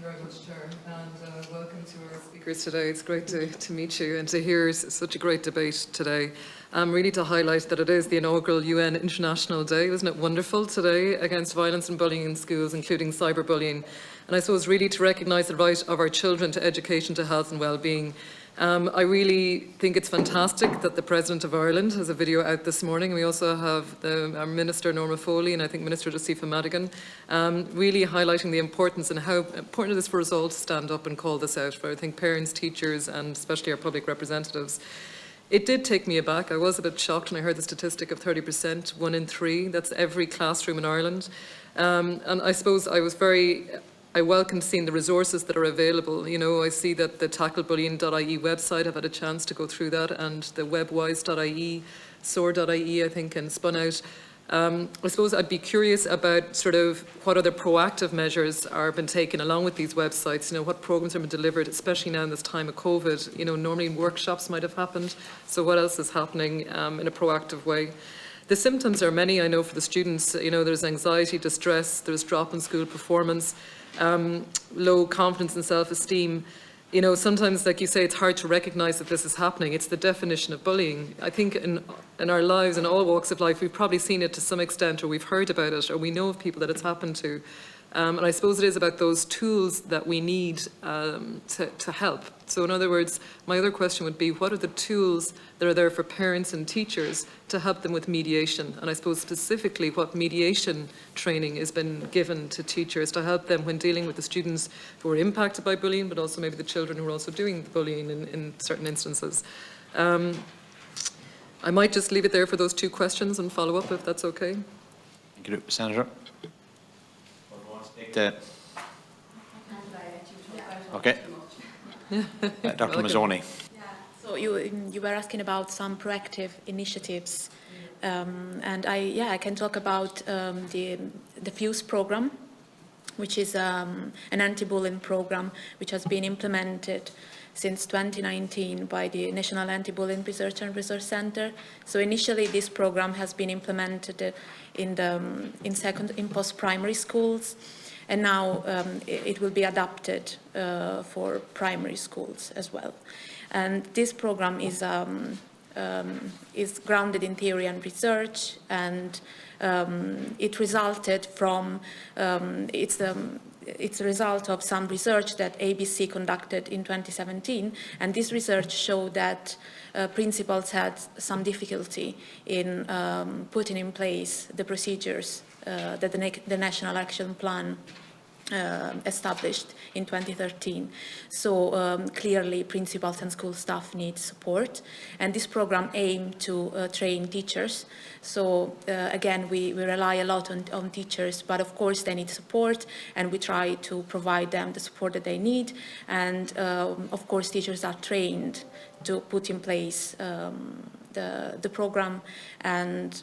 you very much, Chair, and welcome to our speakers today. It's great to meet you and to hear such a great debate today. Really to highlight that it is the inaugural UN International Day. Isn't it wonderful today against violence and bullying in schools, including cyberbullying? And I suppose really to recognise the right of our children to education, to health and well-being. I really think it's fantastic that the President of Ireland has a video out this morning. We also have our Minister Norma Foley and I think Minister Josepha Madigan really highlighting the importance and how important it is for us all to stand up and call this out for, I think, parents, teachers and especially our public representatives. It did take me aback. I was a bit shocked when I heard the statistic of 30%, 1 in 3. That's every classroom in Ireland. And I suppose I welcome seeing the resources that are available. You know, I see that the tacklebullying.ie website, I've had a chance to go through that, and the webwise.ie, soar.ie, I think, and spun out. I suppose I'd be curious about sort of what other proactive measures are been taken along with these websites, you know, what programs have been delivered, especially now in this time of COVID. You know, normally workshops might have happened, so what else is happening in a proactive way? The symptoms are many, I know, for the students. You know, there's anxiety, distress, there's drop in school performance, low confidence and self-esteem. You know, sometimes, like you say, it's hard to recognise that this is happening. It's the definition of bullying. I think in our lives, in all walks of life, we've probably seen it to some extent, or we've heard about it, or we know of people that it's happened to. And I suppose it is about those tools that we need to help. So in other words, my other question would be, what are the tools that are there for parents and teachers to help them with mediation? And I suppose specifically what mediation training has been given to teachers to help them when dealing with the students who are impacted by bullying, but also maybe the children who are also doing the bullying in certain instances. I might just leave it there for those two questions and follow up if that's okay. Thank you, Senator. Okay. Dr. Mazzoni. Yeah. So you were asking about some proactive initiatives, and I can talk about the FUSE program, which is an anti-bullying program which has been implemented since 2019 by the National Anti-Bullying Research and Resource Centre. So initially this program has been implemented in post-primary schools, and now it will be adapted for primary schools as well. And this program is grounded in theory and research, and it resulted from it's a result of some research that ABC conducted in 2017, and this research showed that principals had some difficulty in putting in place the procedures that the National Action Plan established in 2013. So clearly principals and school staff need support, and this program aimed to train teachers. So again, we rely a lot on teachers, but of course they need support, and we try to provide them the support that they need. And of course teachers are trained to put in place the program, and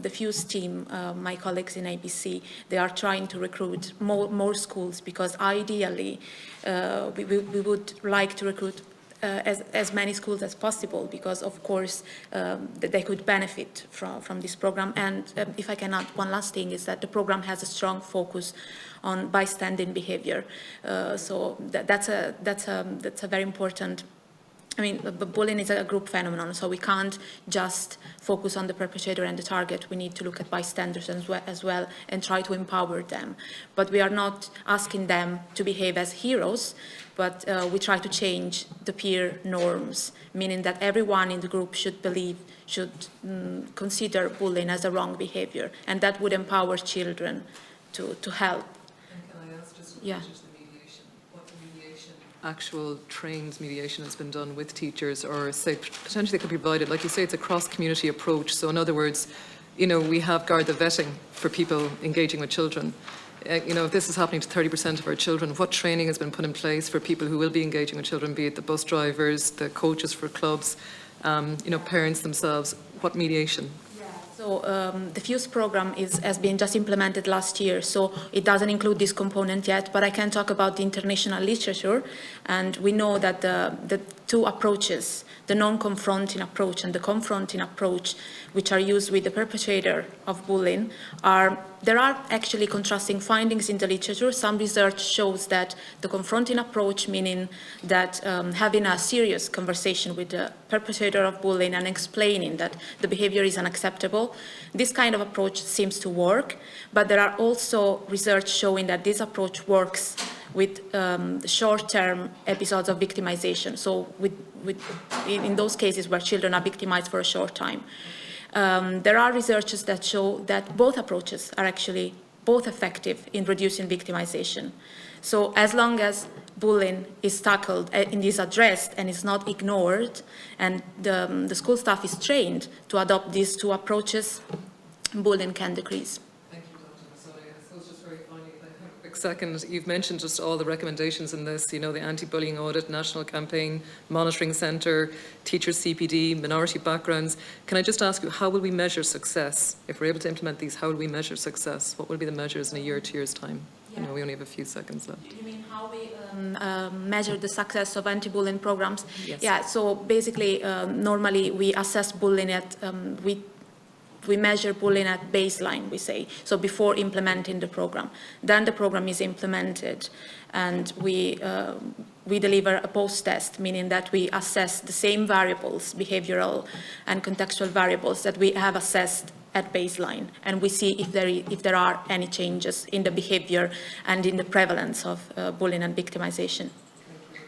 the FUSE team, my colleagues in ABC, they are trying to recruit more schools, because ideally we would like to recruit as many schools as possible, because of course they could benefit from this program. And if I can add one last thing, is that the program has a strong focus on bystanding behavior. So that's a very important. I mean, bullying is a group phenomenon, so we can't just focus on the perpetrator and the target. We need to look at bystanders as well and try to empower them. But we are not asking them to behave as heroes, but we try to change the peer norms, meaning that everyone in the group should consider bullying as a wrong behavior, and that would empower children to help. And can I ask just yeah. Actual trained mediation has been done with teachers, or say potentially could be provided, like you say, it's a cross-community approach. So in other words, you know, we have Garda vetting for people engaging with children. You know, if this is happening to 30% of our children, what training has been put in place for people who will be engaging with children, be it the bus drivers, the coaches for clubs, you know, parents themselves? What mediation? Yeah, So the FUSE program has been just implemented last year, so it doesn't include this component yet, but I can talk about the international literature, and we know that the two approaches, the non-confronting approach and the confronting approach, which are used with the perpetrator of bullying, there are actually contrasting findings in the literature. Some research shows that the confronting approach, meaning that having a serious conversation with the perpetrator of bullying and explaining that the behavior is unacceptable, this kind of approach seems to work, but there are also research showing that this approach works with short-term episodes of victimization, so in those cases where children are victimized for a short time. There are researches that show that both approaches are actually both effective in reducing victimization. So as long as bullying is tackled and is addressed and is not ignored, and the school staff is trained to adopt these two approaches, bullying can decrease. Thank you, Dr. Mazzoni. I suppose just very finally, a quick second, you've mentioned just all the recommendations in this, you know, the anti-bullying audit, national campaign, monitoring centre, teachers CPD, minority backgrounds. Can I just ask you, how will we measure success? If we're able to implement these, how will we measure success? What will be the measures in a year or 2 years' time? You know, we only have a few seconds left. You mean how we measure the success of anti-bullying programs? Yes. Yeah, so basically, normally we assess bullying at, we measure bullying at baseline, we say, so before implementing the program. Then the program is implemented, and we deliver a post-test, meaning that we assess the same variables, behavioral and contextual variables that we have assessed at baseline, and we see if there are any changes in the behavior and in the prevalence of bullying and victimization.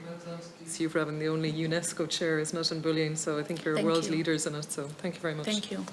Well done to you for having the only UNESCO chair, isn't it, in bullying, so I think you're world leaders in it, so thank you very much. Thank you.